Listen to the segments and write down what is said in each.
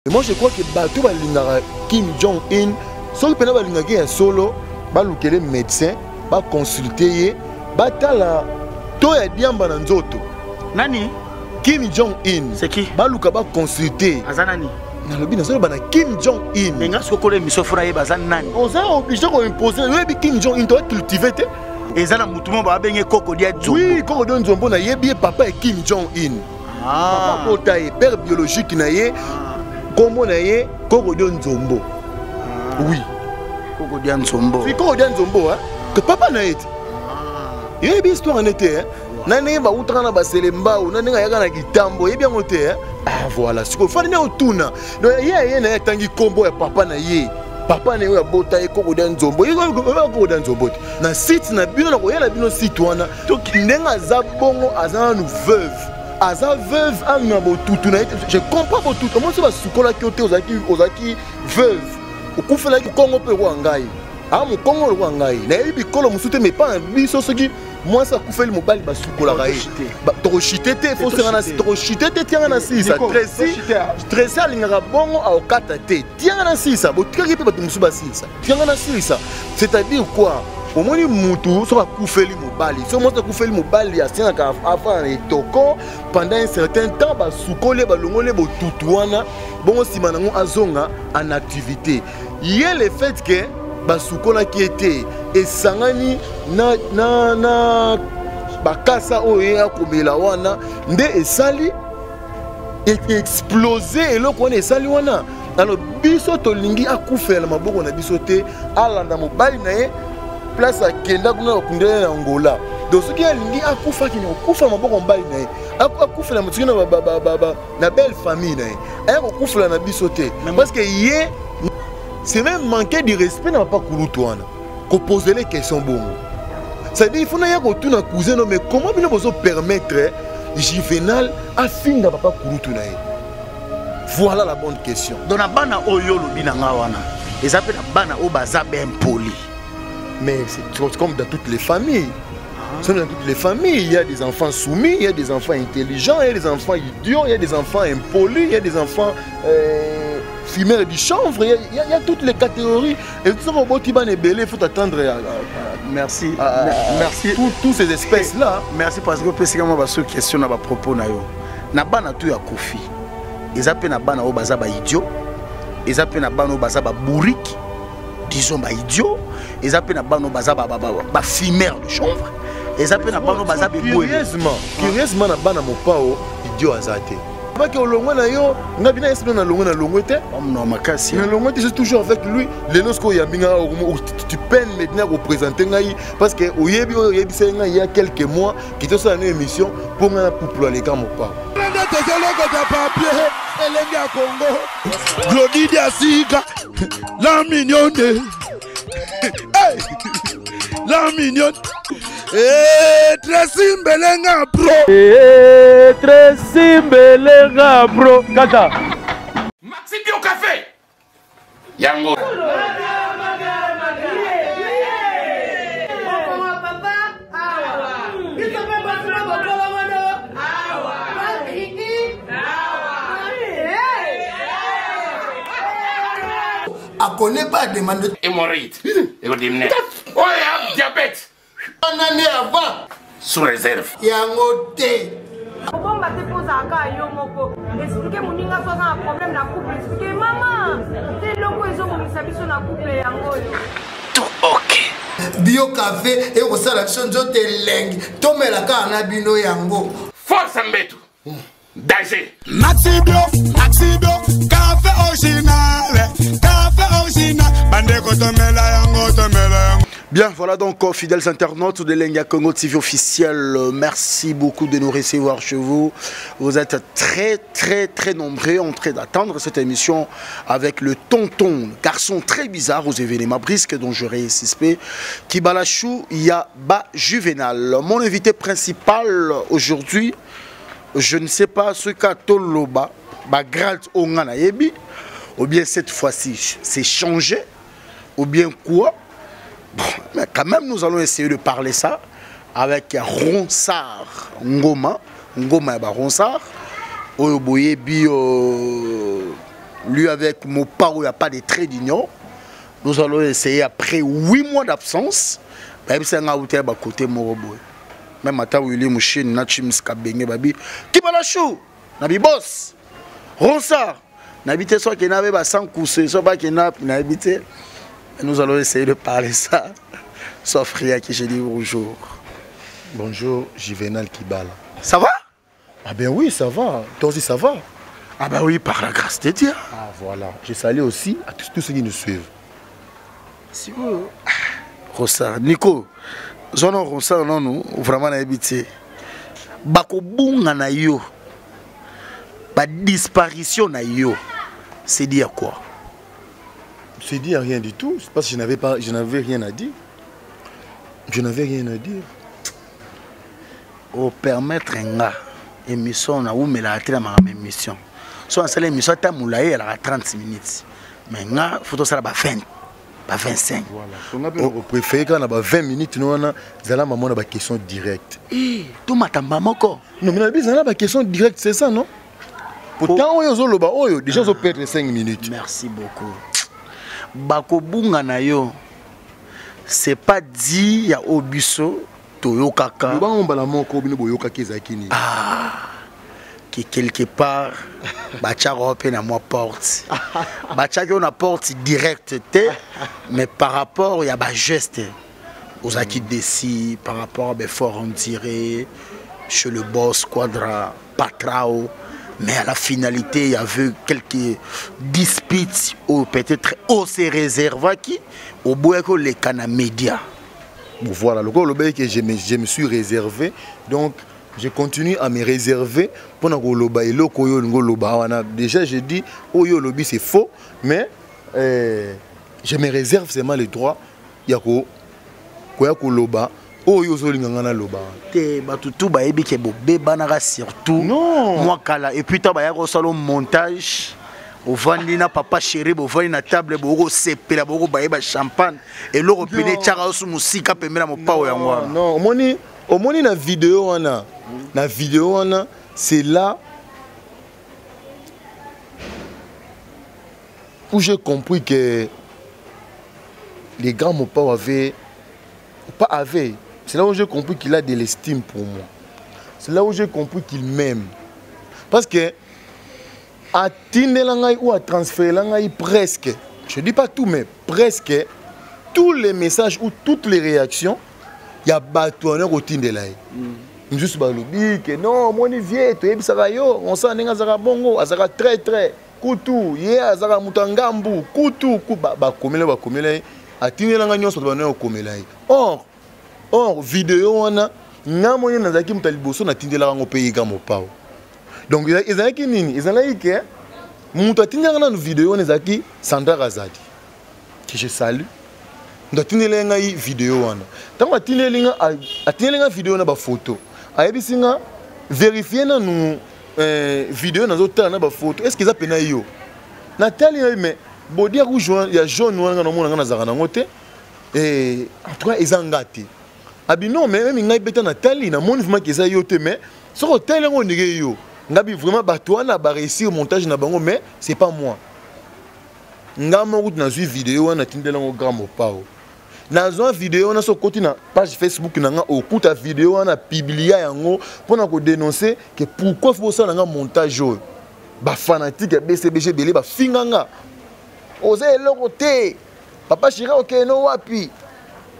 Et moi je crois que bateau balingaka Kim Jong-un, soki pena balingaki ya solo, balukele médecin, ba consulter, batala to ya diamba na nzoto. Nani? Kim Jong-un. C'est qui? Baluka ba consulter. Azanani. Nalobi na solo bana Kim Jong-un. Mais ngas kokole miso fura ye bazan nani? Oza obligé ko imposer, oui Kim Jong-un doit cultiver te. Ezana mutumo ba benge Kokodia Nzombo. Oui, Kokodia Nzombo na yebi papa et Kim Jong-un. Ah. Papa kota ye père biologique na ye. Kombo na ye Kokodia Nzombo. Oui. Kokodia Nzombo. Oui, Kokodia Nzombo hein. Que papa na été. Il y a une histoire en été hein. Nani ba utrana ba selemba ou nani ga yaka na kitambo ye bien ngote hein. Ah voilà, ce qu'on fait na otuna. Donc ye na tangi kombo ya papa na ye. Papa na ye ya bota ye Kokodia Nzombo. Ye Kokodia Nzombo. Na site na bino na ko yela bino site wana. To kindenga za bongo azana nu veuve. Aza veuve amina botutu na je comprends botutu. Comment ça va sukola ki ote ozaki veuve. Okufela ki Kongo pe wa ngai. Ah mon Congo le ngai. Na yebi kolo musute mais pas biso soki moi ça koufeli mobali ba sukola raé. Ba torochité te faut se rana torochité te tianga na sisa. Tresi alingaka bongo au kata te. Tianga na sisa. Botikaki pe bato musu ba sisa. Tianga na sisa. C'est-à-dire quoi? Au moins mutu so koufeli mobali. So moi ça koufeli mobali asenga ka avant etoko pendant un certain temps ba sukole ba longole botutu wana bongo simanango azonga en activité. Il y a le fait que basukola qui était et sangani na bakasa oya komela wana nde esali et explosé et le kone esali wana alors biso tolingi akufela maboko na biso te alanda mobali na ye place akenda kuna okundela na Angola donc ce qui alingi akufa kini okufa maboko mbali na ye akufela mutuki na belle famille na ye akufela na biso te parce que ye c'est même manquer de respect n'a pas Kouloutouana. Qu'on pose les questions bon. C'est-à-dire il faut n'aller au tout na cousin mais comment bien vous permettre Juvenal à finir papa Kouloutouana. Voilà la bonne question. Dans la bana oyo lobina ngawana. Les appels la bana obaza ben poli. Mais c'est comme dans toutes les familles. Dans toutes les familles, il y a des enfants soumis, il y a des enfants intelligents, il y a des enfants idiots, il y a des enfants impolis, il y a des enfants fumeurs du chanvre, il y a toutes les catégories. Et tout ça, il faut attendre. Merci. Merci. Toutes ces espèces-là. Merci parce que précisément, je question à propos. Na bana tu ya kofi. Ils appellent na bana au bazaba idiot. Ils appellent na bana au bazaba bourrique. Disons ba idiot. Ils appellent na bana au bazaba fumeur de chanvre. Ils appellent na bana au bazaba curieusement na bana mopao idiot azate. Que longo na yo ngabina esino na longo te non makasi na longo te c'est toujours avec lui les nosko ya binga tu peines maintenant à représenter ngai parce que oyebi senga il y a quelques mois qui te ça une émission pour ngana pour les gars mon pas Congo Glody Diasika la mignonne la mignonne Tracy Mbelenga bro Tracy Mbelenga bro Kata Maxi Bio Café Yango A connaît pas demande hémorroïde et oh ya diabète une année avant sous réserve yango te Bon bah te pose à cas yo moko expliquer mon ninga soit un problème na couple expliquer maman te loko ezo mo misabiso na couple yango yo tout ok Bio Café et au sala chonjo te leng tomela ka na bino yango force mbetu danger Maxi Bio café original bande ko tomela yango Bien, voilà donc, fidèles internautes de Lenga Congo TV officiel, merci beaucoup de nous recevoir chez vous. Vous êtes très nombreux en train d'attendre cette émission avec le tonton, garçon très bizarre aux événements brisques dont je réinsiste, Kibalachou Yaba Juvenal. Mon invité principal aujourd'hui, je ne sais pas ce qu'a Toloba, Bagralt Ongana Yebi, ou bien cette fois-ci c'est changé, ou bien quoi. Bon, mais quand même, nous allons essayer de parler ça avec Ronsard Ngoma. Ngoma et Ronsard. Oyoboye bi lui avec Mopa où il n'y a pas de trait d'union. Nous allons essayer après 8 mois d'absence. Même si on a été à côté Moroboy. Même à Willy Mouchin, Nachim Skabenge, Babi. Kibalachou, Nabi Boss, Ronsard, n'habité soit qu'il n'avait pas 100 coups, soit pas qu'il n'habité. Nous allons essayer de parler ça. Sauf Ria qui je dis bonjour. Bonjour, Juvenal Kibala. Ça va? Ah ben oui, ça va. Toi aussi, ça va? Ah ben oui, par la grâce de Dieu. Ah voilà. Je salue aussi à tous ceux qui nous suivent. Si vous... Rosa, Nico, zone Rosa, non, nous, vraiment, on a habité. Bako bunga na yo, ba disparition na yo, c'est dire quoi? C'est dire rien du tout. C'est parce que je n'avais rien à dire. Je n'avais rien à dire. Au permettre une émission, na ou mais la ma émission. Soit c'est l'émission ta moulaye elle a 30 minutes. Mais nga faut ça ba 20, ba 25. Voilà. On préfère quand on a 20 minutes nous on a zala maman na ba question directe. Eh, tout matamba moko. Non mais na bi zala ba question directe, c'est ça non? Pourtant on yo loba oyo déjà zo perdre 5 minutes. Merci beaucoup. Bako bunga na yo. C'est pas dit ya obiso Toyo Kaka. Ah, qui quelque part, Bacha Européen à moi porte. Bacha qui on a porte directe, mais par rapport il y a des gestes, aux acquis d'ici, par rapport à Befort on dirait, chez le boss Quadra, Patrao, mais à la finalité il y avait quelques disputes ou peut-être on s'est réservé qui au bout que les canaux médias. Voilà, le gars que je me suis réservé, donc je continue à me réserver pour que déjà je dis oyo lobby c'est faux, mais je me réserve seulement le droit yako loba oyo zolinganga loba te batutu ba ebi ke bo bebana surtout non moi kala et puis ta ba yako solo montage. Au na papa chéri, au vandi na table, au sepela, au baïba champagne, et l'eau repéné tchara sous musique, pemela mon pao ya moi. Non, au moni na vidéo on a, c'est là où j'ai compris que les grands mon pao avaient, c'est là où j'ai compris qu'il a de l'estime pour moi. C'est là où j'ai compris qu'il m'aime. Parce que à Tindelangai ou à transférer presque, je ne dis pas tout, mais presque tous les messages ou toutes les réactions, il y a batouane au Tindelai. Juste balobi que non, mon vieux, tu es sarayo, on s'en est à bongo, azara très très, koutou, yé azara mutangambu, koutou, ba komele, à Tindelangai on se donne au komelai. Or, vidéo on a, n'a moyen nazaki mutaliboso na Tindelangai au pays gamopao. Donc ils ont nini, ils ont dit que mutu atindelanga na vidéo nezaki Sandra Razadi que je salue. Ndo atindelanga yi vidéo wana. Tango atindelanga vidéo na ba photo. Ayebisinga vérifier na nu vidéo na zotala na ba photo. Est-ce qu'ils a pena yo? Nathalie mais bodi rouge ya jaune wana na mona na zaka na ngote. Et en tout cas ils ont gâté. Abi non mais même ngai beta Nathalie na moni vraiment qu'ils a yo te mais so hotel ngo ndike yo. Ngabi vraiment batouana ba réussir montage na bango mais c'est pas moi. Ngamo route na zu vidéo na tindelango grand pao. Na zo vidéo na so côté na page Facebook na nga okuta vidéo na publier yango pona ko dénoncer que pourquoi faut ça na montage ba fanatique BCBG belé ba finganga. Oser l'autre papa chira OK no wapi.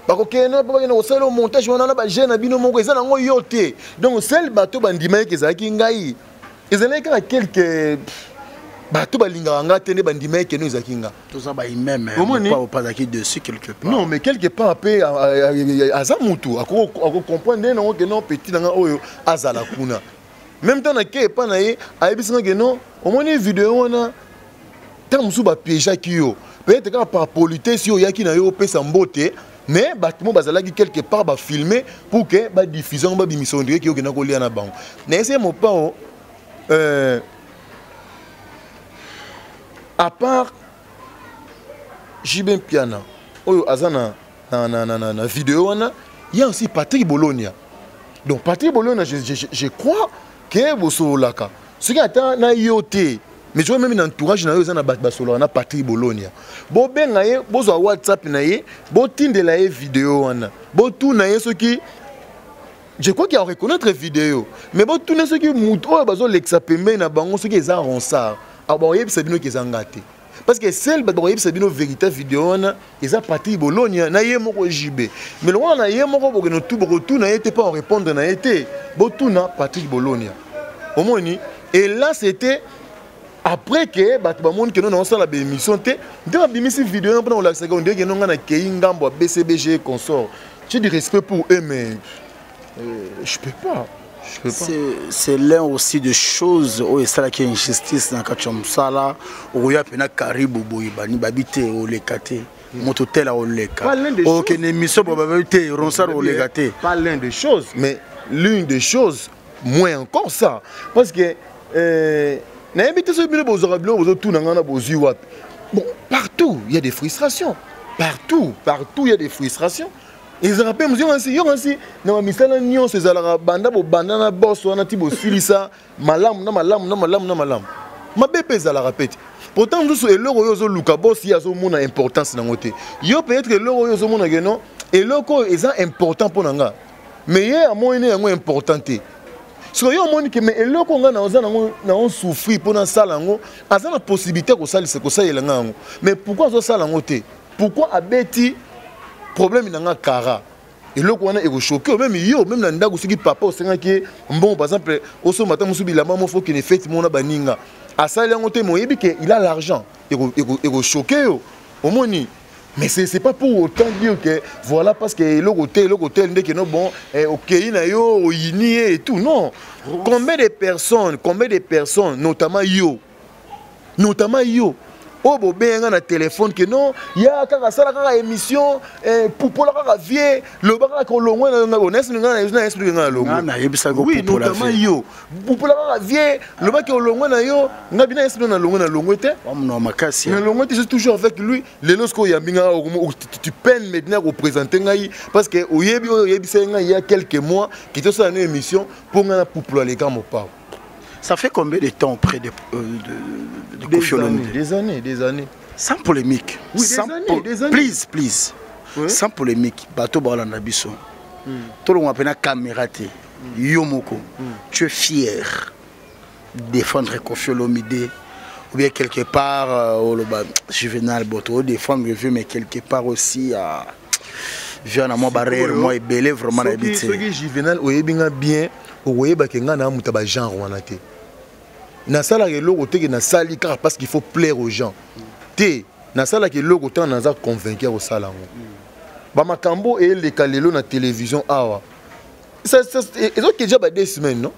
Parce que nous avons fait le montage, on a jeune abino moko eza nango yote. Donc seul bateau bandima ki ezaki ngai. Ezalaki ka quelques bateau balinga nga tene bandima ki nous ezaki nga. Tout ça ba même pas zaki dessus quelque part. Non mais quelque part après azamutu ako comprendre non que non petit nga oyo azala kuna. Même temps na ke pa na ye ayebisinga que non au moins vidéo on tant musu ba piège ki yo. Peut-être que par politesse yo yaki na yo pesa mbote. Mais bâtiment bazalaki quelque part ba filmer pour que ba diffusion ba bimission direct qui okena ko lia na bango. Na ese mo pa à part Jibin Piana oyo azana na vidéo wana il y a aussi Patrick Bologna. Donc Patrick Bologna je crois que bosolaka. Ce qui attend na yoté mais tu vois même dans entourage na yo za na basolo na Patrick Bolonia bo benga ye bozo WhatsApp na ye bo tindela ye vidéo wana bo tout na ye ce qui je crois qu'il y a reconnaître vidéo mais bon tout ce qui muto bazo lexa pembe na bango ce qui est en ronsard ah bon yebisa bino ki zangate parce que celle ba yebisa bino vérité vidéo na eza Patrick Bolonia na ye moko JB mais le na ye moko bo no tout bo na était pas en répondre na été bo tout na Patrick Bolonia au moni et là c'était après que ba monde que nous on la émission té de la émission vidéo pendant la seconde que nous na kei ngambo BCBG consort j'ai du respect pour eux mais je peux pas. C'est l'un aussi des choses où il y a une injustice dans le sala où il y a un caribou boibani babite au lekate mototel au leka OK une émission babite ronsar au lekate pas l'un des choses mais l'une des choses moins encore ça parce que na habité ce bino bozorablo bozotu nangana bozui wapi bon partout il y a des frustrations partout il y a des frustrations. Ils rappellent aussi na misala nyon ces ala banda bo banda na boss wana ti bo silisa malam ma bébé za répète pourtant nous eloko yo zo luka boss ya zo mona importance na ngote yo peut-être eloko yo zo mona geno eloko eza important pour nanga mais ye amoine yango importante so yo moni ke mais eloko nga na oza na on souffrir pour na sala ngo aza na possibilité ko salisa ko sayela ngo mais pourquoi zo sala ngote pourquoi abeti problème nanga kara et le qu'on est choqué même yo même na ndaku siki papa au senga qui bon par exemple au so matin musubi la maman faut qu'il ne fait mon baninga à ça il a monté mon yebi que il a l'argent et choqué au moni mais c'est pas pour autant dire que voilà parce que le côté ndé que non bon OK na yo yini et tout non combien de personnes notamment yo oh bo benga na téléphone que non ya kaka sala kaka émission poupola kaka vie le baka ko longwe na ones na expliquer na longwe na yebisa go oui notamment yo poupola kaka vie le baka ko longwe na yo na bina expliquer na longwe te na makasi na longwe c'est toujours avec lui les lorsqu'o ya binga tu peines maintenant à présenter ngai parce que oyebi senga il y a quelques mois qui te ça une émission pour na poupola les gars mo pa. Ça fait combien de temps auprès de Koffi Olomide? Des années. Sans polémique. Oui, des années. Please. Oui. Sans polémique. Bateau Balanda Bisso. Tout le monde appelle la caméra. Yomoko. Tu es fier de défendre Koffi Olomide ou bien quelque part, Juvenal Boto, défendre le vieux, mais quelque part aussi à. Viens à moi barrière, moi et belé vraiment habité. Ce qui est Juvenal, oyebinga bien, oyeba kenga na mutaba genre wana te. Na sala ke loko te ke na sali car parce qu'il faut plaire aux gens. Te na sala ke loko te na za convaincre au sala ngo. Ba makambo et les kalelo na télévision awa. Ça ils ont déjà 2 semaines non?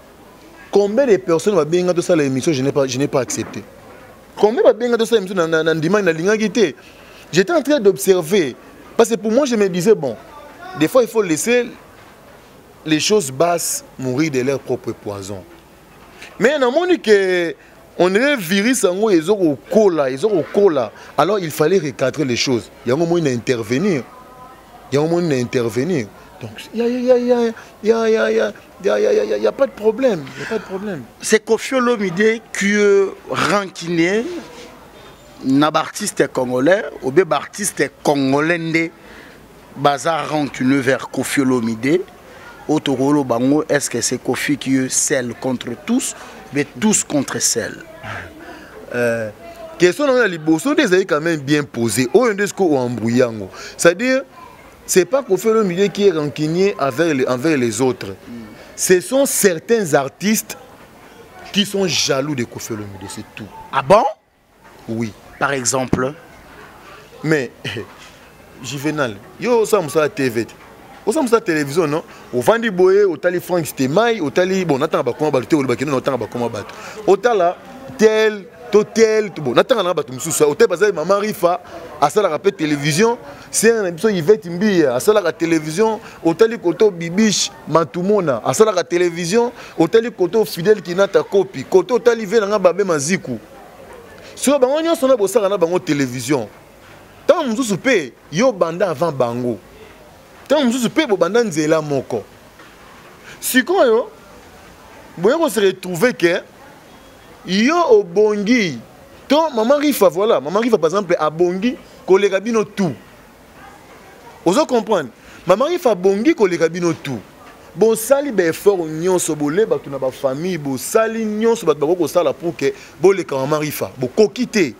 Combien de personnes va bien de ça l'émission je n'ai pas accepté. Combien va bien de ça l'émission na ndima na linga kité. J'étais en train d'observer. Parce que pour moi, je me disais, bon, des fois, il faut laisser les choses basses mourir de leur propre poison. Mais on a montré qu'on est virus, ils ont au cola. Alors, il fallait recadrer les choses. Il y a un moment d'intervenir. Donc, il n'y a pas de problème. C'est Koffi Olomide qui est ranquiné. N'a artiste congolais ou bien artiste congolais bazar rancuneux vers Koffi Olomide autogolo bango est-ce que c'est Koffi qui est celle contre tous mais tous contre celle question dans la liboso des quand même bien posé au ndesco ou embrouillango c'est-à-dire c'est pas Koffi Olomide qui est rancunier envers les autres ce sont certains artistes qui sont jaloux de Koffi Olomide c'est tout. Ah bon? Oui. Par exemple. Mais, Juvenal, yo ça m'a TV. Au ça m'a télévision non. Au Vandi Boye, au Tali Frank Stemai, au Tali bon, n'attend pas comment battre, au Bakino n'attend pas comment battre. Au Tala tel, tout bon, n'attend pas battre mususa. Au Tali bazali maman Rifa, à ça la rappelle télévision, c'est un épisode Yvette Mbi, à ça la télévision, au Tali Koto Bibiche Matumona, à ça la télévision, au Tali Koto Fidèle qui n'a ta copie, Koto Tali Venanga Babé Maziku. Sur bango nyonso na bosaka na bango télévision. Tant mususu pe yo banda avant bango. Tant mususu pe bo banda nzela moko. Sikoyo boye ko se retrouver que yo obongi to maman Rifa voilà maman Rifa par exemple abongi koleka bino tout ozo comprendre maman Rifa bongi koleka bino tout bon sali be effort nyonso bolé bato na ba famille bo sali nyonso bato bako sala pour que boleka maman Rifa bo kokité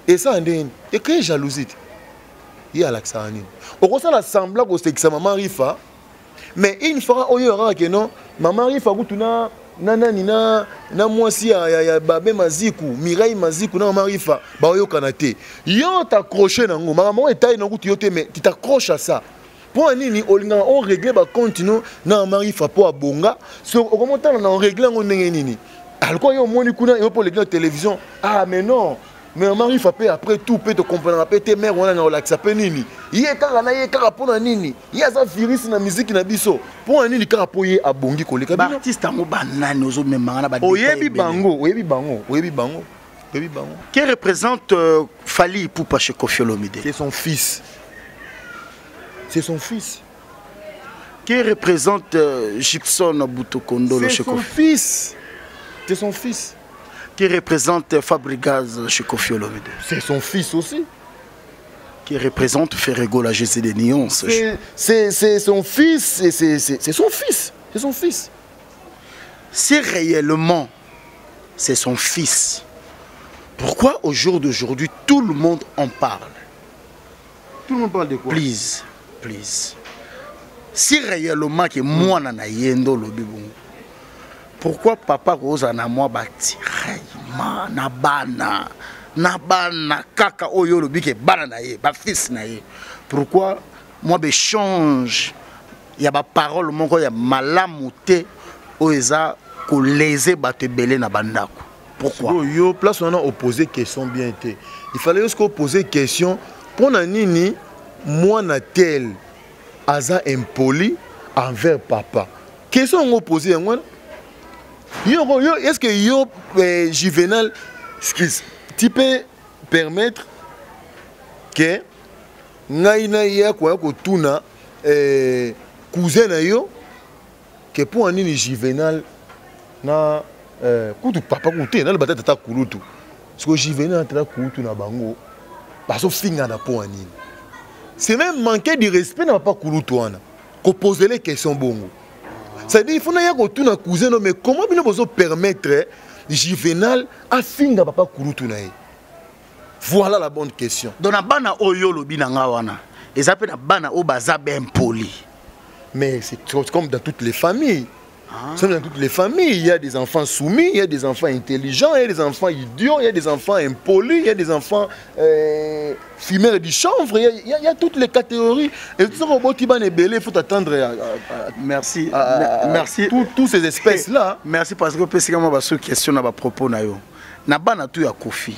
et ça ndene et que jalousie il y a l'accent on sala semblant ko sekisa maman Rifa mais une fois oyo ra que non maman Rifa kutuna na mwasi ya babe maziku Mireille maziku na maman Rifa ba oyo kanate yo t'accrocher nango maman etaille nango tu yote mais tu t'accroches à ça pour nini on régler ba continue na maman Rifa pour abonga so comment on régler ngo ndenge nini alors yo moni kuna yo pour la télévision ah mais non mais maman Rifa peut après tout peut te comprendre après tes mères on a relax pe nini yé kanga na yé kanga pona nini yé za virus na musique na biso pour nini kanga po yé abongi koleka ba artiste ngo banani ozo memanga na ba oyebi bango qui représente Fally Ipupa chez Koffi Olomide. C'est son fils qui représente Gibson Butokondolo chez Koffi. C'est son fils qui représente Fabregas chez Koffi Olomide. C'est son fils aussi. Qui représente Ferrego la GC des Nyons. C'est son fils. C'est son fils. C'est son fils. Si réellement c'est son fils, pourquoi au jour d'aujourd'hui tout le monde en parle? Tout le monde parle de quoi? Please. Si réellement que moi na yendo lobi bon. Pourquoi papa Rosa na moi bati na bana kaka oyo lobi ke bana na ye ba fils na ye. Pourquoi moi be change ya ba parole moko ya malamu te oza ko léser bato belé na bandako. Pourquoi? Yo place on a opposé question bien été. Il fallait juste poser question pour na nini moi na tel aza impoli envers papa. Question on opposé moi. Yo est-ce que yo Juvenal tu peux permettre que naina ya kwa ko tuna cousin na yo que pour un nini Juvenal na kutu papa kuté na le batata ta kulutu parce que Juvenal ta kulutu na bango baso finga na pour un nini c'est même manquer de respect na papa kulutu wana ko poser les questions bongo. C'est-à-dire il faut na ya ko tuna cousin mais comment bino bozo permettre Juvenal a finga papa kulutu na ye. Voilà la bonne question. Donc na bana oyo lobi na nga wana ezape na bana o baza ben poli. Mais c'est comme dans toutes les familles. Dans toutes les familles, il y a des enfants soumis, il y a des enfants intelligents, il y a des enfants idiots, il y a des enfants impolis, il y a des enfants fumeurs du chanvre, il y a toutes les catégories. Et tout ça, il faut attendre. Merci. Merci. Toutes ces espèces-là. Merci parce que je moi une question à propos na yo. Na bana tu ya Koffi.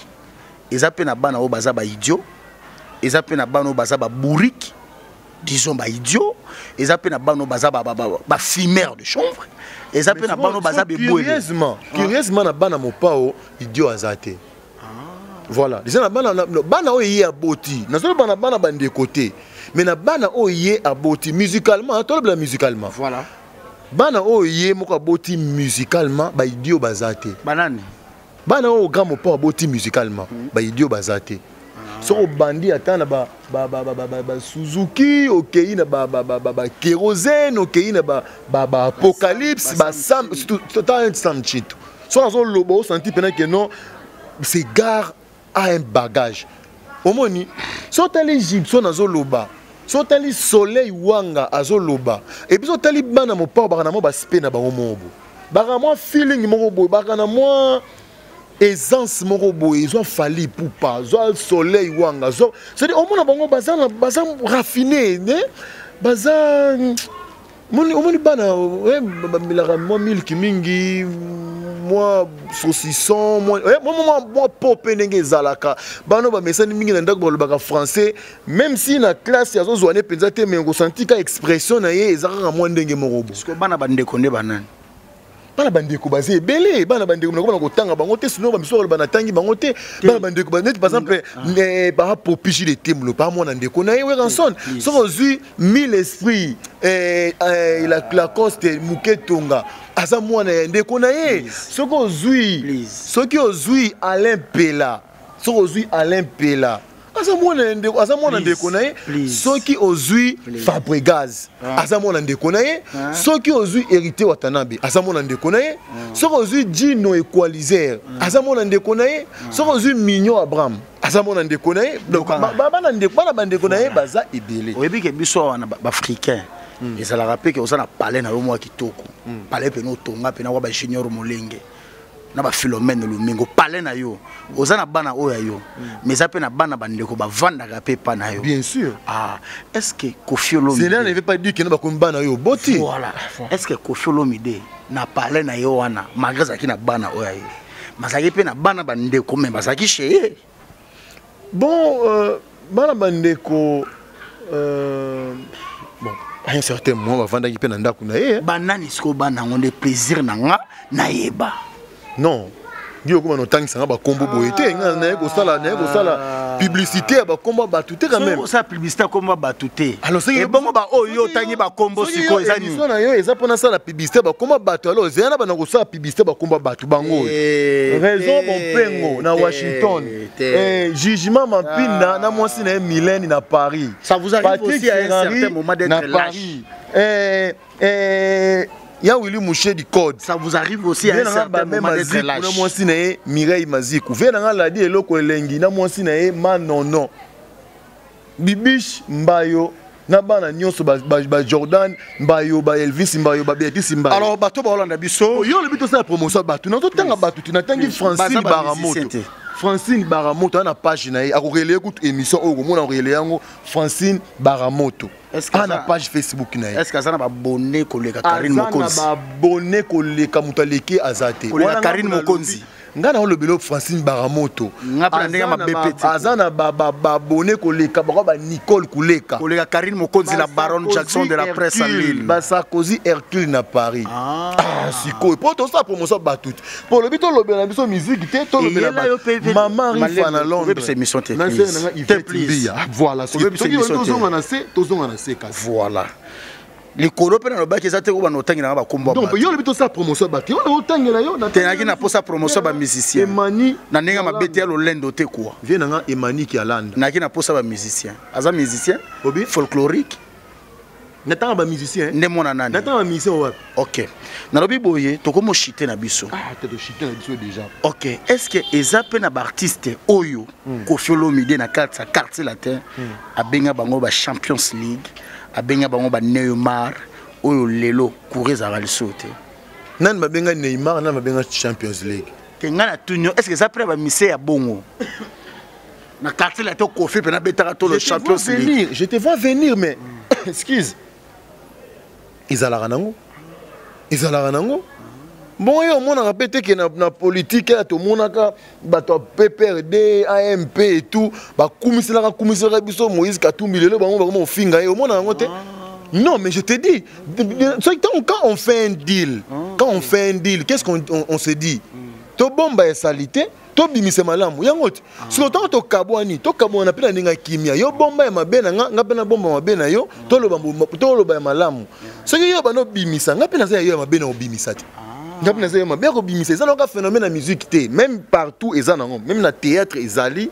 Ils appellent na bana o baza ba idiot. Ils appellent na bana o baza ba bourrique. Disons ba idiot. Ils appellent na bana o baza ba fumeur de chanvre. Ils appellent na bana o baza be boue. Curieusement na bana mopao idiot azate. Voilà. Les bana o yé aboti. Na solo bana bande côté. Mais na bana o yé aboti musicalement, tout le musicalement. Voilà. Bana o yé moko aboti musicalement ba idiot bazate. Banane. Bana o grand mopao aboti musicalement ba idiot bazate. So bandi atana ba Suzuki okei na ba kérosène okei na ba apocalypse ba sam total sam chito. So azo lobo senti pena que non c'est gare à un bagage. Omoni so tali Gibson azo loba. So tali Soleil Wanga azo loba. Et puis so tali bana mo pa ba na mo ba spena ba mobo. Ba mo feeling mo bo ba na mo essence morobo ils ont fallu pour pas Soleil Wanga c'est-à-dire au moins bango bazan raffiné né bazan mon bana milaka moi milk mingi moi saucisson moi pop ndenge zalaka bano ba mesani mingi na ndako ba français même si na classe yazo zwane penza te mais ngo senti ka expression na ye ezaka moi ndenge morobo parce que bana bande konde banani bana bandeko bazé belé bana bandeko na ko tanga bango te sinon ba misoro bana tangi bango te bana bandeko baneti par exemple par rapport pichi de temlo par mon ndeko na yewe ranson so ozui 1000 esprits la coste muketonga aza mwana ndeko na ye soko ozui soki ozui Alain Pela soko ozui Alain Pela aza mwana ndeko na ye soki ozui Fabregas aza mwana ndeko na ye soki ozui Hérité Watanabe aza mwana ndeko na ye soki ozui Gino Equalizer aza mwana ndeko na ye soki ozui Mignon Abraham aza mwana ndeko na ye donc bana bandeko na ye baza ebele oyebi ke biso wana baafricain ezalaka mpe ke oza na palais na yo mwa kitoko palais mpe notonga mpe nakwa bajunior molenge na ba Philomène Lumingo palais na yo oza na bana oya yo mais ça pe na bana bandeko bavandaka pe pa na yo bien sûr est-ce que Koffi Olomide cela ne veut pas dire que na ba bana yo boti voilà est-ce que Koffi Olomide na palais na yo wana malgré ça ki na bana oya yo masaki pe na bana bandeko mais masaki chez bon bana bandeko bon à un certain moment bavandaki pe na ndako na ye banani siko bana ngonde plaisir na nga na yeba non Dieu comme on tang sanga ba combo boyete na ko sala publicité ba combo batute quand même ça publicité combo batute alors c'est bon ba oyo tangi ba combo siko ezani na yo eza pona sala publicité ba combo batu alors zena ba na ko sala publicité ba combo batu bango raison bon pengo na Washington jugement mampina na mwasi na Mylène na Paris ça vous arrive aussi à un certain moment d'être lâche ya Willy Mouché du code ça vous arrive aussi à un certain moment d'être lâche na mwasi na ye Mireille Maziku ve na la di eloko elengi na mwasi na ye Manono Bibiche Mbayo na bana nyonso ba Jordan Mbayo ba Elvis Mbayo ba Beatrice Mbayo alors bato ba Hollande biso yo le bito ça promotion bato na to tanga bato tu na tangi Francine Baramoto Francine Baramoto na page na ye akorele écoute émission o ko mona orele yango Francine Baramoto na page Facebook na ye est-ce que ça na ba abonné koleka Karine Mokonzi na ba abonné koleka mutaleki azate koleka Karine Mokonzi ngana o lobelo Francine Baramoto ngapela ndenga mabepeti azana ba abonné koleka ba Nicole koleka Karine Mokonzi la baronne Jackson de la presse à Lille ba Sarkozy Hercule na Paris siko pour tout ça promotion batut pour le bito lobela biso musique te to lobela maman rifa na Londres c'est émission technique voilà ce que voilà les colope na lobaki ezate ko bana otangi na ba kombo donc yo le bito ça promotion batut on otangi na yo na tenaki na posa promotion ba musicien Emani na nenga mabete ya lolendo te quoi vient na Emani qui alanda na ki na posa ba musicien aza musicien obi folklorique natanga ba musicien nde mona nani natanga ba musicien wapi OK na lobi boye to komo chiter na biso te to chiter na biso déjà OK est-ce que ezape na ba artiste oyo Koffi Olomide na quartier latin abenga bango ba Champions League abenga bango ba Neymar oyo lelo courir za ralisote nan babenga Neymar nan babenga Champions League tenga na tunyo est-ce que ça prend ba mise ya bongo na quartier latin Koffi pe na betaka to le Champions League je te vois venir mais excuse izalaka nango bon yo mona répéter que na politique là to monaka bato PPRD AMP et tout ba kumisela biso Moïse Katumbi lelo bango ba mo finga yo mona nango te non mais je te dis quand on fait un deal qu'est-ce qu'on se dit to bomba ya salité to bimise malamu yango te siko to kabwani to kabwana pena ninga kimia yo bomba ya mabena nga pena bomba mabena yo to loba ya malamu soki yo bano bimisa nga pena za yo ya mabena obimisa te nga pena za yo mabena obimisa ça na phénomène na musique te même partout ezana même na théâtre ezali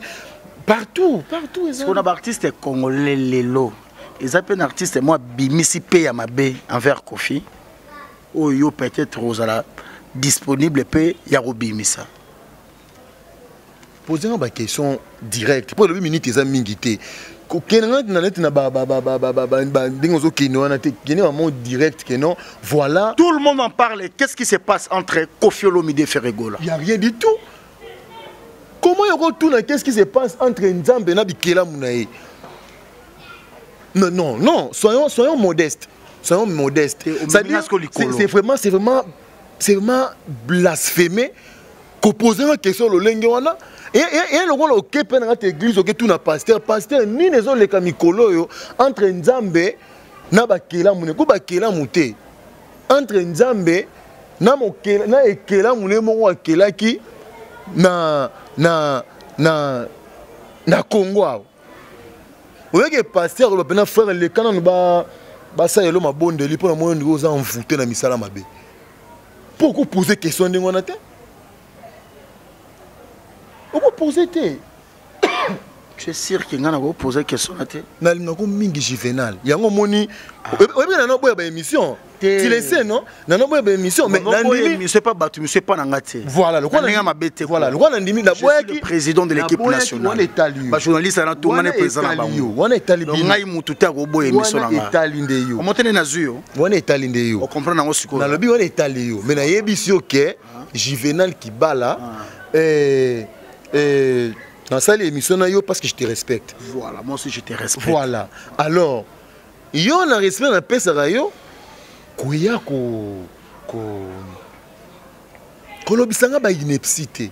partout ezali on a artiste congolais lelo ezapé un artiste moi bimisi pe ya mabe envers Koffi oyo peut-être ozala disponible pe ya robimisa. Posez une question directe. Pour le minute, ils ont mingité. Voilà. Tout le monde en parle. Qu'est-ce qui se passe entre Koffi Olomide et Ferregola? Il n'y a rien du tout. Comment il y a tout? Qu'est-ce qui se passe entre Nzambe et Bikela Mounaï? Non, soyons modestes. Soyons modestes. C'est vraiment blasphémé qu'opposer une question au Lenguana. Et le rôle au Képen dans l'église, au tout na pasteur, ni les autres les camicolo entre Nzambe na Bakela Mouné, ko Bakela Mouté. Entre Nzambe na mokela na ekela mune moko akelaki na Congo awo oyeke pasteur ba pena frère le kana ba ça yelo mabondeli pona moyo ndiko za envoûté na misala mabe pourquoi poser question ndingo na te pourquoi poser te je suis sûr que ngana ko poser question na te na linako mingi juvénal yango moni obi na no boya ba émission tu le sais non na no boya ba émission mais na ndimi c'est pas battu monsieur pas ngati voilà le quoi na mabete voilà le quoi na ndimi na boya ki président de l'équipe nationale ba journaliste na tout ngane président na bango wana etali bi ngai mutu ta ko boya émission na nga etali nde yo omotene na zuyo wana etali nde yo on comprend nango siko na lobi wana etali yo mais na yebisi OK juvénal Kibala dans cette émission parce que je te respecte. Voilà, moi aussi je te respecte. Voilà. Alors, yo on a respect na pesa rayo koya ko lobisanga ba ineptie.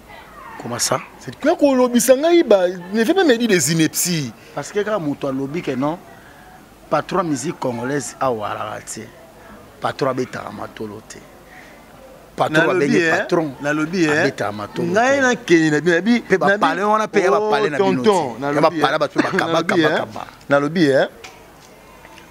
Comment ça? C'est quoi ko lobisanga ba ne fait pas me dire des inepties parce que quand moto lobi que non patron musique congolaise a wala ti. Patron beta matolote. Patron na lobby ngai na keni na bi na parler on a payé ba parler na bino na parler ba tu ba kaba na lobby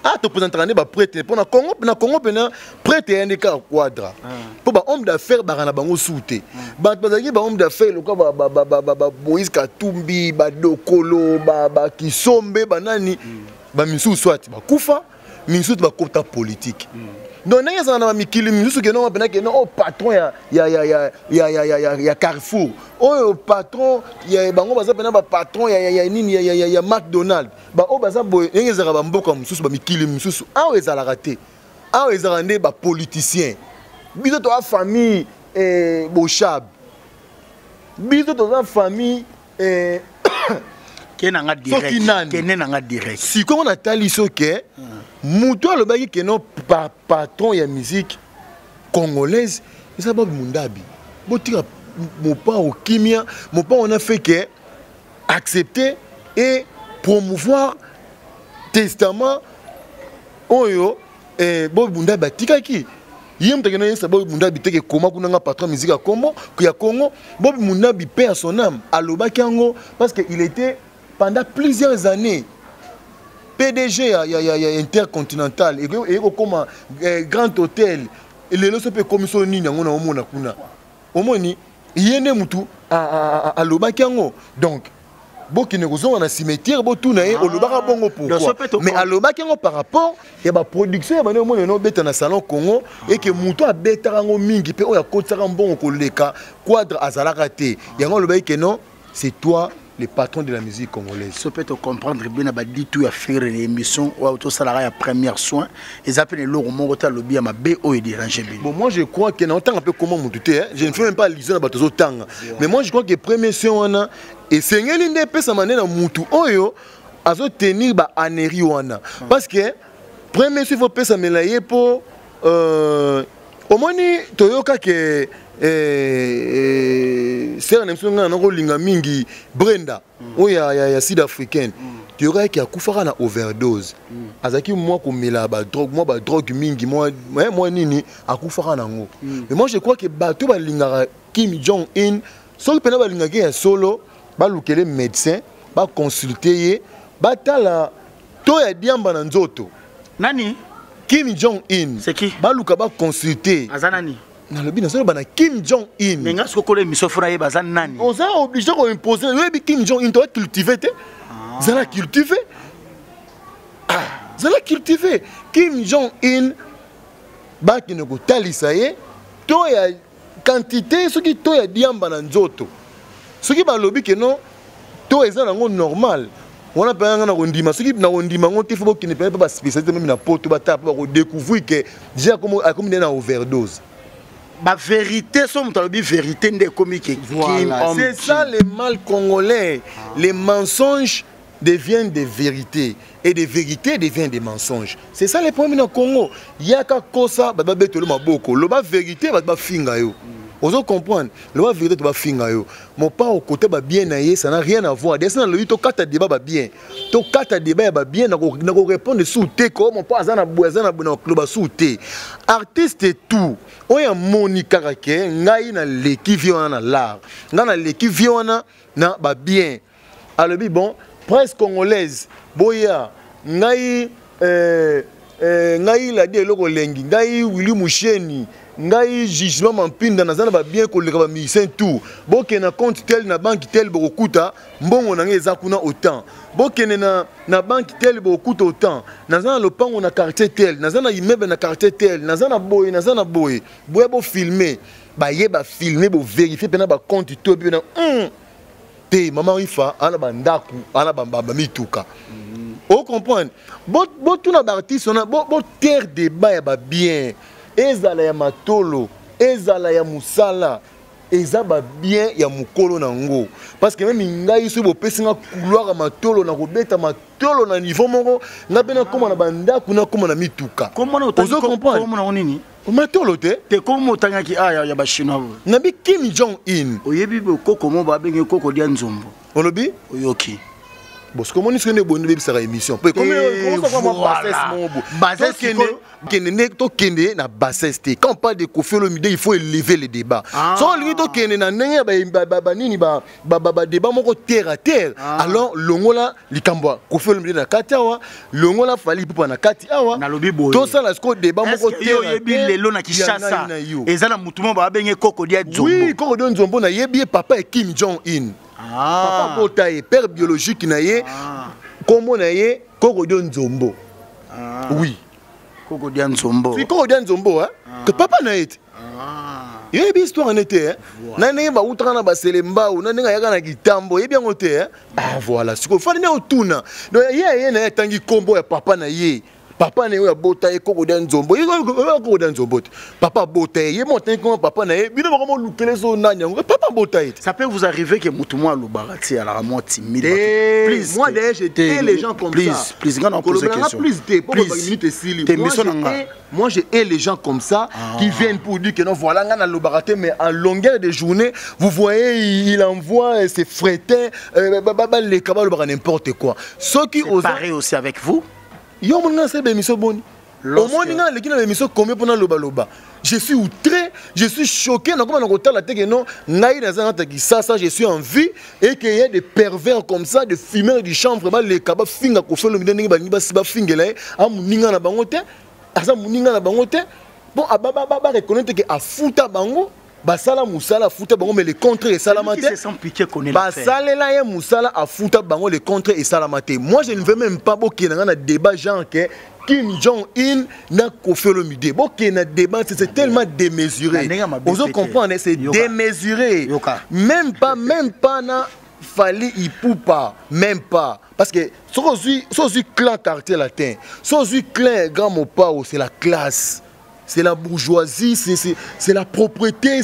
ah to présenter ba prêtre pour na Congo pena prêtre ya ndeka quadra pour ba homme d'affaires ba na bango soute ba bazaki ba homme d'affaires lo ba Moïse Katumbi ba Dokolo ba Kisombe ba nani ba misu swat ba kufa misu ba kota politique. Donc, nous avons mikili misu que non au patron ya Carrefour. Au patron ya bango baza pena ba patron ya McDonald's. Ba o baza boy ngeza ba mboka mususu ba mikili mususu. Ah ezala raté. Ah ezala ndé ba politicien. Biso to a famille Bochab. Biso to a famille kenanga direct. Si comme on a tali soke Moutou le bagi que non patron ya musique congolaise, ça Bob Mundabi. Botira mon pas au kimia, mon pas on a fait que accepter et promouvoir testament oyo Bob Mundabi tikaki. Yem te kenana Bob Mundabi teke koma kuna nga patron musique à Congo, ya Congo, Bob Mundabi paix à son âme, alobaki yango parce que il était pendant plusieurs années PDG Intercontinental et comme Grand Hôtel et les lois peut commission nini ngona omona kuna omoni yende mutu a lobaki yango donc bokine kozonga na cimetière botuna ye olobaka bongo pourquoi mais a lobaki yango par rapport ya ba production ya bana omona no beta na salon Congo et que mutu a beta yango mingi pe oya kotsaka mbongo koleka quadre azalaka te yango lobaki que non c'est toi le patron de la musique congolaise. Ça peut te comprendre bien, dit tout à faire une émission où auto salarié à première soin. Ils appellent le roman au lobby à ma BO et déranger. Bon, moi je crois qu'il y a un temps un peu comment mon douté. Je ne fais même pas l'isée dans bateau temps. Mais moi je crois que première soin et c'est une des personnes mané dans mutu oyo à tenir ba anéri wana parce que première soin faut pesa melaye pour au moins toyoka que c'est un émission na linga mingi Brenda ya sud-africaine tu aurais qui a kufara na overdose azaki moi ko mela ba drogue mingi moi nini akufara nango mais moi je crois que bato ba linga Kim Jong Un solo pena ba linga ke solo ba lukele médecin ba consulter ba tala to ya diamba na nzoto nani Kim Jong Un c'est qui ba luka ba consulter azanani na le bina bana Kim Jong Un mais nga ce que mission fera bazan nani on s'est obligé de imposer oui Kim Jong Un doit cultiver zala cultiver Kim Jong Un ba ki ne ko talisa ye to ya quantité ce qui to ya diamba na nzoto ce qui ba lobi que non to ezana ngo normal on a pas na rondima ce qui na rondima ngo te faut qu'il ne peut pas spécialité même na poto ba tape ba découvrir que déjà comme na overdose. La vérité, vérité voilà. C'est ça le mal congolais. Les mensonges deviennent des vérités. Et des vérités deviennent des mensonges. C'est ça le problème dans le Congo. Il y a qu'à ça, il y a une vérité, il y a une finga. Ozo comprendre. Le va vérité tu vas finga yo. Mon pas au côté ba bien naïe, ça n'a rien à voir. Descend le to kata débat ba bien. To kata débat ba bien na ko répondre sous té ko mon pas azana boazana na club sous té. Artiste et tout. Oya Monica Kake ngai na leki viona na l'art. Na leki viona na ba bien. Alors bon, presse congolaise. Boya ngai ngai la die loko lengi ngai Willy Musheni ngai jugement mampinda nazana ba bien ko leka ba musicien tout boke na compte tel na banque tel bokuta mbongo na ngeza kuna autant boke na banque tel bokuta autant nazana lopango na quartier tel nazana immeuble na quartier tel nazana boy boy bo filmer ba yeba filmer bo vérifier pena ba compte tout bien na te maman ifa ana bandaku ana bamba mituka. Vous comprenez? Tout le artiste, on a terre débat ya bien. Ezala ya matolo, ezala ya musala, ezaba bien ya mukolo nango. Parce que même ngai so bo pesinga couloir matolo na robeta matolo na niveau moko, nga bena koma na banda kuna koma na mituka. Comment on comprendre? Comment on nini? Matolo te? Te comment tanga ki aya ya ba chinois. Nabi Kim Jong Un. Oyebi bo koko mo ba bengi koko dia nzombo. Olobi? Oyoki. Bon, ce que je suis bon de cette émission. Quand on parle de Koffi Olomide, il faut élever le débat. Alors, l'ongola, l'ikambwa, Koffi Olomide na katiawa, l'ongola fali pour na katiawa. Tout ça, là, ce débat, mon oui, Koko Dia Nzombo na yebi papa et Kim Jong Un. Papa Botaye, père biologique naye, comment naye, Koko Dia Nzombo. Oui. Koko Dia Nzombo. Oui, Koko Dia Nzombo, hein. Que papa naye. Il y a une histoire en été, hein. Nane ba outrana ba selemba ou nane yaka na gitambo, il y a bien côté, hein. Ah voilà, ce qu'il faut faire au tourna. Donc il y a un tangi combo ya papa naye. Papa ne ya Botaye Koko Dia Nzombo. Koko Dia Nzombo. Papa Botaye, il monte comment papa naye. Bino vraiment lukele so nanya. Papa Botaye. Ça peut vous arriver que mutumo lubarati à la mort timide. Please. Moi d'ailleurs j'étais les gens comme ça. Please, quand on pose des questions. Moi j'ai les gens comme ça qui viennent pour dire que non voilà ngana lubarati mais en longueur de journée, vous voyez il envoie ses frétins les cabales n'importe quoi. Ceux qui osent pareil aussi avec vous. Yo mon c'est bémission boni. Au moins ninga l'équipe de bémission combien pendant loba loba. Je suis outré, je suis choqué na comment on retard la tête non ngai na zanga taki ça je suis en vie et qu'il y a des pervers comme ça des fumeurs du champ vraiment les kaba finga ko felo mideni ba ni ba fingela a muninga na bango te asa muninga na bango te bon ababa reconnaître que a futa bango basala musala futa bango mais le contre et salamate basalela ya musala a futa bango le contre et salamate. Moi je ne veux même pas boké na débat genre que Kim Jong Un na Koffi Olomide boké na débat c'est tellement démesuré. Vous comprenez c'est démesuré. Même pas na Fali Ipupa même pas parce que sozi clan quartier latin sozi clan grand mopao c'est la classe. C'est la bourgeoisie, c'est la propreté,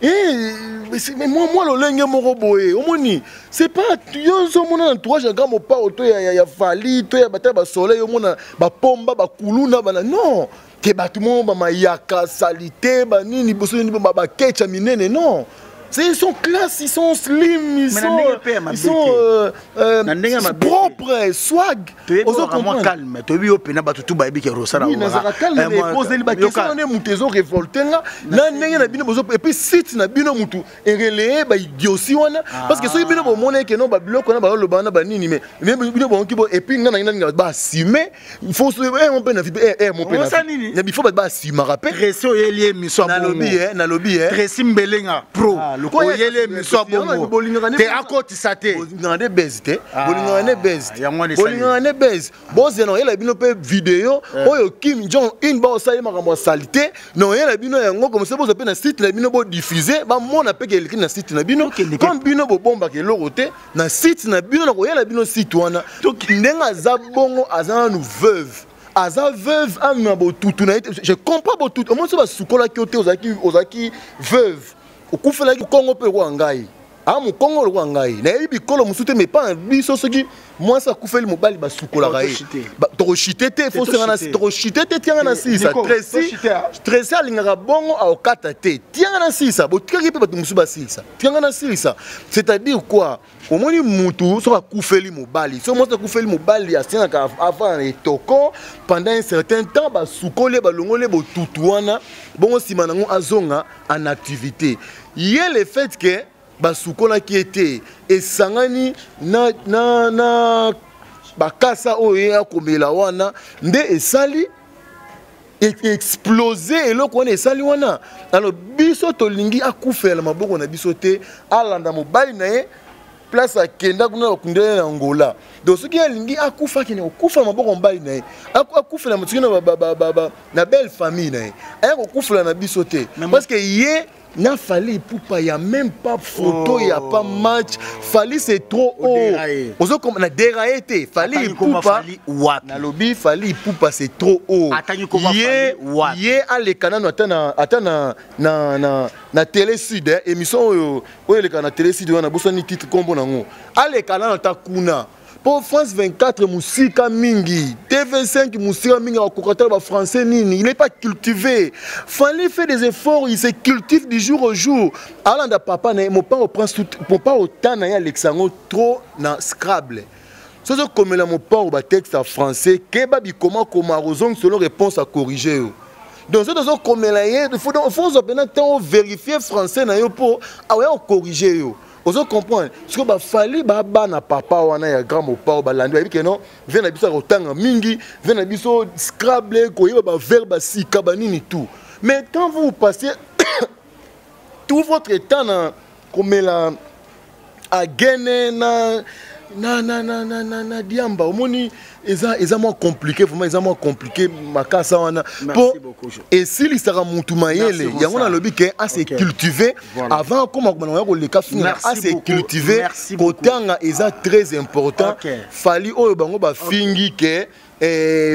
mais moi le lingue moroboé, omoni, c'est pas yo so mon entourage grand mon pas auto ya fali, to ya bata ba soleil, yo mona ba pomba ba kuluna ba non, ke batumo ba mayaka salité ba nini boso ni ba ketcha minene non. Ils sont classe, ils sont slim, ils sont propres, swag. Tu es vraiment calme. Tu es bien open, tu es bien calme. Oui, calme. Mais poser les questions, on est mutezo révolté là. Là, na bino bozo et puis site na bino mutu et relayer ba idiotie wana parce que so bino bo monnaie que non ba biloko na ba lo bana ba nini mais bino bo kibo et puis na ba assumer il faut on peut na mon pe na. Il faut ba assumer rappel. Réseau lié miso na lobby Tracy Mbelenga pro. Oyele miso bongo te akoti sate ngande base te bolingane base bozeno yela bino pe vidéo oyo Kim Jong Un ba osali makambo salité non yela bino yango comme ça bozo pe na site na bino bo diffuser ba mona pe ke eliki na site na bino comme bino bo bomba ke lorote na site na bino na ko yela bino site wana ndenga za bongo azana nou veuve aza veuve amina bo tutu na je comprends bo tutu au moins so ba sukola ki ote ozaki veuve. Au Congo pe ngai a mon Congo le ngai na yebi kolo musuté mais pas biso soki moi ça koufeli mobali ba sukola raé to chité te faut se na to chité te tianga na sisa Tracy alingaka bongo au kata te tianga na sisa bo tikaki pe batu musuba sisa tianga na sisa c'est-à-dire quoi au moni mutu so koufeli mobali so moi ça koufeli mobali asinga ka avant et toko pendant un certain temps ba sukole ba longole bo tutuana bongo simanango azonga en activité il y a le fait que basukola qui était et sangani na bakasa oya komela wana nde esali explosé et le kone esali wana alors biso tolingi akufela maboko na biso te alanda mobali na ye place akenda kuna bakundela na Angola donc ce qui alingi akufa kene okufa maboko mbali na ye akufela mutukina na belle famille na ye akufela na biso te parce que ye n'a fallu poupa y a même pas photo y a pas match fallu c'est trop haut ozo comme na déraillé té fallu poupa na lobby fallu poupa c'est trop haut yé à l'écran atana na télé sud émission oyo le kana télé sud na boso ni titre kombo nango à l'écran na takuna pour France 24 musika mingi TV5 musika mingi au cocateur ba français nini il n'est pas cultivé fallait faire des efforts il se cultive du jour au jour alanda papa na mon père prend pour pas autant na Alexandre trop na Scrabble ce comme la mon père ba texte en français que babi comment rozong selon réponse à corriger donc ce sont comme la il faut temps vérifier français na yo pour corriger yo. Vous comprenez? Parce que fallait na papa wana ya grand mon papa balandi que non vient na biso rotanga mingi vient na biso Scrabble ko yeba verbe sika banini tout mais quand vous passez tout votre temps comme la à gagner na diamba omoni eza moins compliqué vraiment eza moins compliqué makasa wana pour et si li sera mutu mayele yango na lobi ke a se cultiver avant comme on ko le ka finir a se cultiver kotanga eza très important fali oyo bango ba fingi ke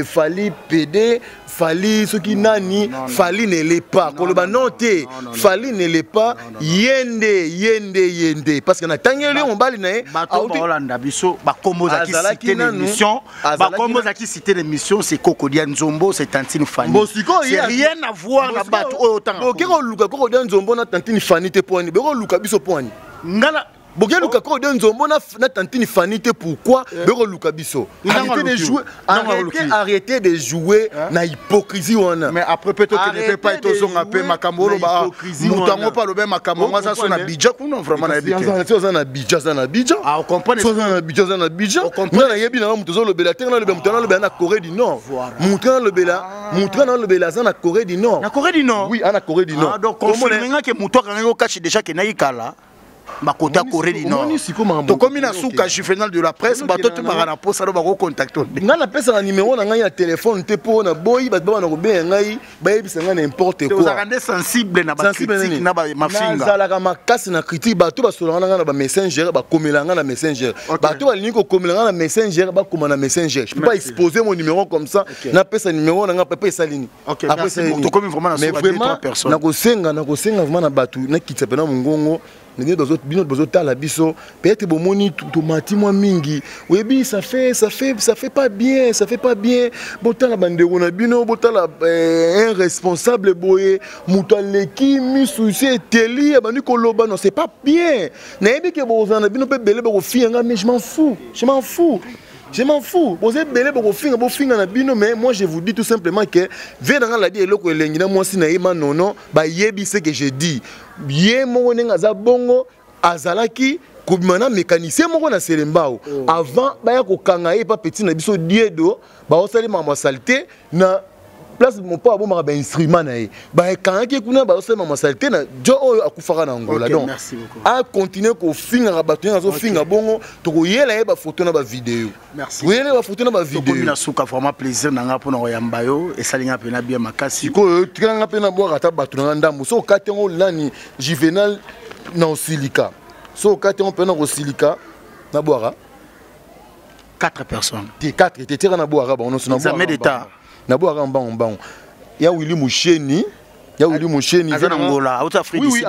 fali PD fali ce qui nani fali ne l'est pas koloba noté fali ne l'est pas yende parce que na tangeli on bali na Holanda biso ba komoza qui citer l'émission ba komoza qui citer l'émission c'est Kokodia Nzombo c'est Tantine Fanny c'est rien à voir na bato autant OK ko luka Kokodia Nzombo na Tantine Fanny te poani be ko luka biso poani ngala Boké Luka Kokodia Nzombo na Tantine Fanny te pourquoi Beko Luka biso arrêtez de jouer na hypocrisie wana mais après peut-être ne peut pas être zonga pe makambo ba mutango pa lobe makambo ça son Abidjan non vraiment na Abidjan ça na Abidjan ah on comprend ça na Abidjan na yebi na mutozo lobela terre na lobela mutana lobela na Corée du Nord mutana lobela ça na Corée du Nord oui na Corée du Nord donc confirmer que muto kango cache déjà que na ikala Makota Corée du Nord. Donc comme il a souka juvénal de la presse, bato tu marana po ça doit contacter. Ngana pesa na numéro na ngaya téléphone te po na boy ba ba na ko be ngai ba yebisa nga n'importe quoi. Vous rendez sensible na ba critique na ba mafinga. Na zala ka makasi na critique bato ba solanga na ba messenger ba komelanga na messenger. Bato ba liniko komelanga na messenger ba komana messenger. Je peux pas exposer mon numéro comme ça. Na pesa numéro na nga papa esalini. Après c'est donc comme vraiment na sur 2-3 personnes. Na ko senga vraiment na bato na kitsa pena mungongo. Bino bozota la biso peut-être bomoni tomati moi mingi oui ça fait pas bien botala bandeko na bino botala un responsable boye mutaleki misusi teli abandi koloba non c'est pas bien na yebi ke bozana bino pe belé boko finga mais je m'en fous vous êtes belé pour finir na bino mais moi je vous dis tout simplement que venant la dire eloko elengi na moi si na yema nono ba yebi ce que je dis ye mo nenga za bongo azalaki kubimana mécanicien moko na Selembao avant ba ya ko kanga ye pa petit na biso diedo ba osali mama saleté na place mon papa bomaka ba instrument na ye ba kanga ki kuna ba osali mama saleté na jo oyo akufaka na Angola donc merci beaucoup a continuer ko finga ba tuna zo finga bongo to ko yela ye ba photo na ba vidéo merci ko yela ba photo na ba vidéo to komina suka vraiment plaisir na nga pona oyamba yo esalinga pena bien makasi ko tikanga pena bo rata ba tuna ndambo so katengo lani juvénal na osilika so katengo pena osilika na boara 4 personnes ti 4 te tira na boara ba on se na boara d'état na boara mbang ya Willy Musheni ya Willy Moucheni vient Angola out Afrique oui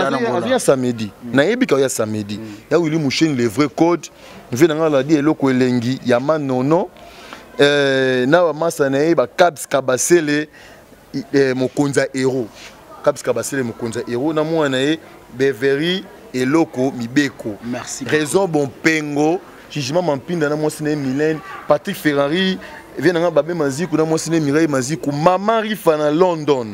vient samedi na yebika ya samedi ya Willy Moucheni le vrai code vient nga la di eloko elengi ya manono na ba masa na ye ba Kabs Kabasele mokonza héros Kabs Kabasele mokonza héros na mwana ye Beveri eloko mibeko merci raison bon pengo jugement mampinda na mwasine Mylène Patrick Ferrari vient nga babe maziku na mwasine Mireille maziku mama rifa na London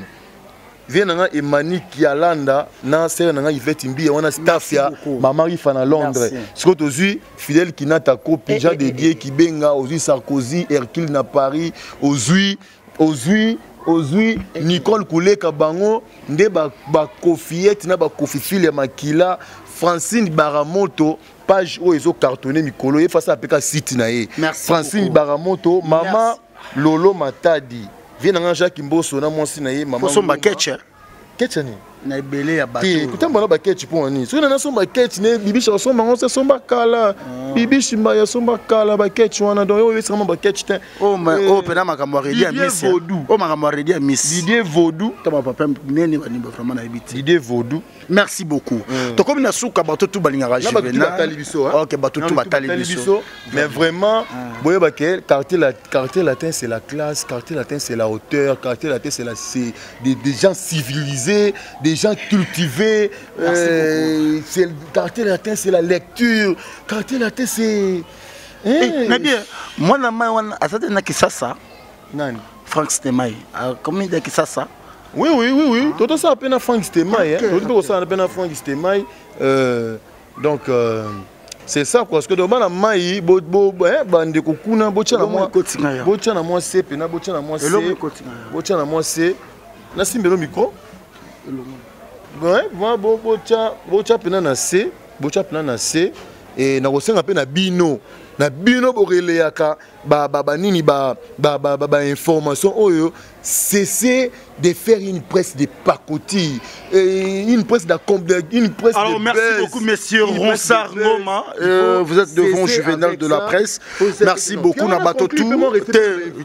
vient nga Emani Kialanda na sere nga Yvette Mbia wana staff ya mama rifa na Londres siko tozui Fidèle Kinata ko Pija Dédié Kibenga ozui Sarkozy Hercule na Paris ozui Nicole Kouleka bango nde ba Kofiette na ba Kofifile ya Makila Francine Baramoto page où ils ont cartonné Mikolo et face à Peka site na ye Francine Baramoto mama Lolo Matadi vient dans Jacques Mbosso na mwasi na ye mama so maketch ketchani na ebele ya bato kutemba na baketch pour ni so na so baketch ne bibishi so mango se somba kala bibishi ma ya somba kala baketch wana donc yo vraiment baketch te oh pena makambo redi ya miss oh makambo redi ya miss Didier Vaudou tama papa nene bani vraiment na ebiti Didier Vaudou merci beaucoup to comme na suka bato tout balingara Juvenal OK bato tout batali biso mais vraiment boye bakel quartier latin c'est la classe quartier latin c'est la hauteur quartier latin c'est des gens civilisés des gens cultivés c'est le quartier latin c'est la lecture quartier latin c'est Nadia moi na mai wana asate na kisasa nani Frank Stemai combien de kisasa oui toto ça appelle Frank Stemai toto ça appelle Frank Stemai donc c'est ça quoi parce que dans la mai bande kokuna bocha na moi sepe na bocha na moi c'est bocha na moi c'est na simbelo micro bocha pena na C bocha pena na C et na kosenga pe na bino boreleyaka nini information oyo cesser de faire une presse de pacotille une presse une presse alors de merci buzz, beaucoup monsieur Ronsard Ngoma vous êtes devant Juvenal de la presse merci beaucoup na bato tout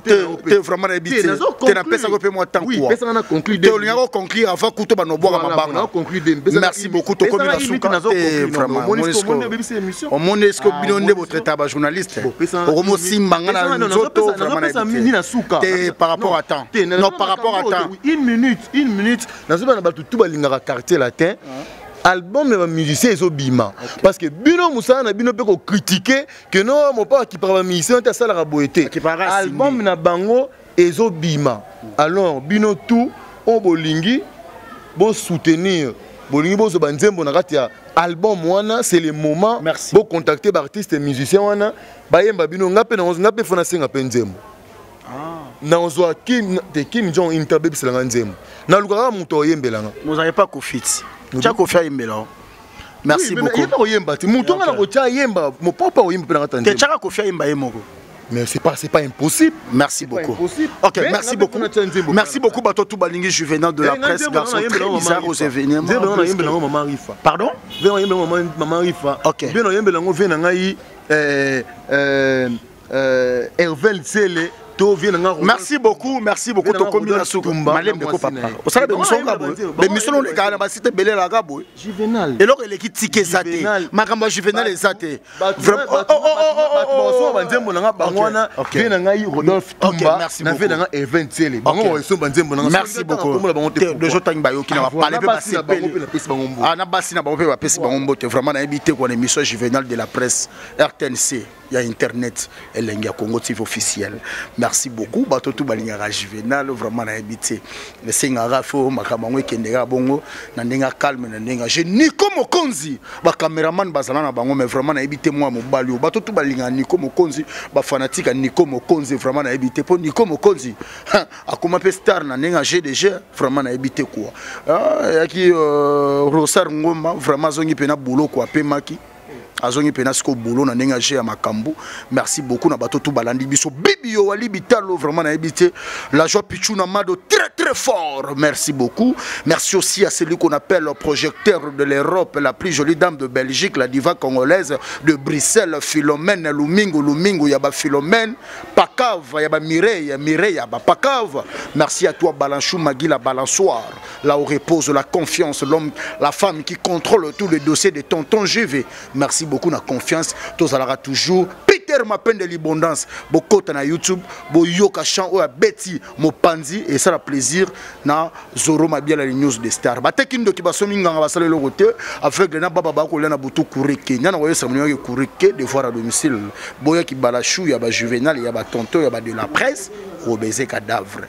t'es vraiment habité t'es na pesa ko pe moi tant quoi t'es on conclure avant kuto ba no boka mabanga merci beaucoup to komi na suka vraiment monesco binonde votre taba journaliste omo simbanga na nzoto vraiment par rapport à temps non par rapport à temps une minute nazoba na bato tout balingaka quartier latin album de musicien ezobima parce que bino musana na bino pe ko critiquer que non mon pas qui parle musicien ta sala raboete album na bango ezobima alors bino tout on bolingi bo soutenir bolingi bo zo banzembo na kati ya album wana c'est le moment bo contacter ba artiste musicien wana ba yemba bino ngape na ngape fona senga pe nzembo na ozwa Kim Jong interbebi selanga nzembo na lukaka muto oyembelanga vous n'avez pas confit tu kofi yembela merci beaucoup yemba oyemba ti muto ngana ko tia yemba mo papa oyemba na kata te chaka kofi yemba yemoko mais c'est pas impossible merci beaucoup OK merci beaucoup merci beaucoup bato tout balingi Juvenal de la presse garçon très bizarre aux événements maman Rifa pardon maman Rifa OK bien oyembela ngo vena ngai Hervel Sele merci beaucoup to komi na suka malembe ko papa osala be musonga bo be misolo le kana ba site belé la gabo Juvenal eloko eleki tike zate makambo Juvenal ezate vraiment so banzembo nanga bangwana vena ngai Rodolphe Tumba na vena nga event tele bango so banzembo nanga merci beaucoup de jotang bayoki na parler pe basepeli na basi na bango pe ba pesi bango mbote vraiment na invité ko na émission Juvenal de la presse RTNC il y a internet elengi ya Congo TV officiel merci beaucoup bato tout balingaka Juvenal vraiment na habité le singara fo makamango ekendeka bongo na ndenga calme na ndenga je Nico Mokonzi ba cameraman bazala na bango mais vraiment na habité moi mobali bato tout balingaka Nico Mokonzi ba fanatique Nico Mokonzi vraiment na habité po Nico Mokonzi akoma pe star na ndenga GDG vraiment na habité quoi yaki Rosar Ngoma vraiment zongi pena boulot quoi pe maki azongi penasiko bolo na ndenge ya makambo. Merci beaucoup na bato tout balandi biso bibio wali bitalo vraiment na ebité la joie Pichuna Mado très très fort. Merci beaucoup. Merci aussi à celui qu'on appelle le projecteur de l'Europe, la plus jolie dame de Belgique, la diva congolaise de Bruxelles, Philomène Lumingo yaba Philomène Pakava yaba Mireille yaba Pakava. Merci à toi Balanchou Magui la balançoire, là où repose la confiance, l'homme, la femme qui contrôle tous les dossiers de tonton GV. Merci beaucoup na confiance. Tous aura toujours Peter Mapen de l'abondance. Bokota na YouTube, bo yoka chant ou Betty Mopanzi et ça la plaisir na Zoro Mabia la news des stars. Batekindo ki basomi nganga basale le côté avec na baba ba ko lena butu kureke. Nyana woyo samoni ko kureke de voir à domicile. Boya ki balachou ya ba Juvenal ya ba tonton ya ba de la presse, au baiser cadavre.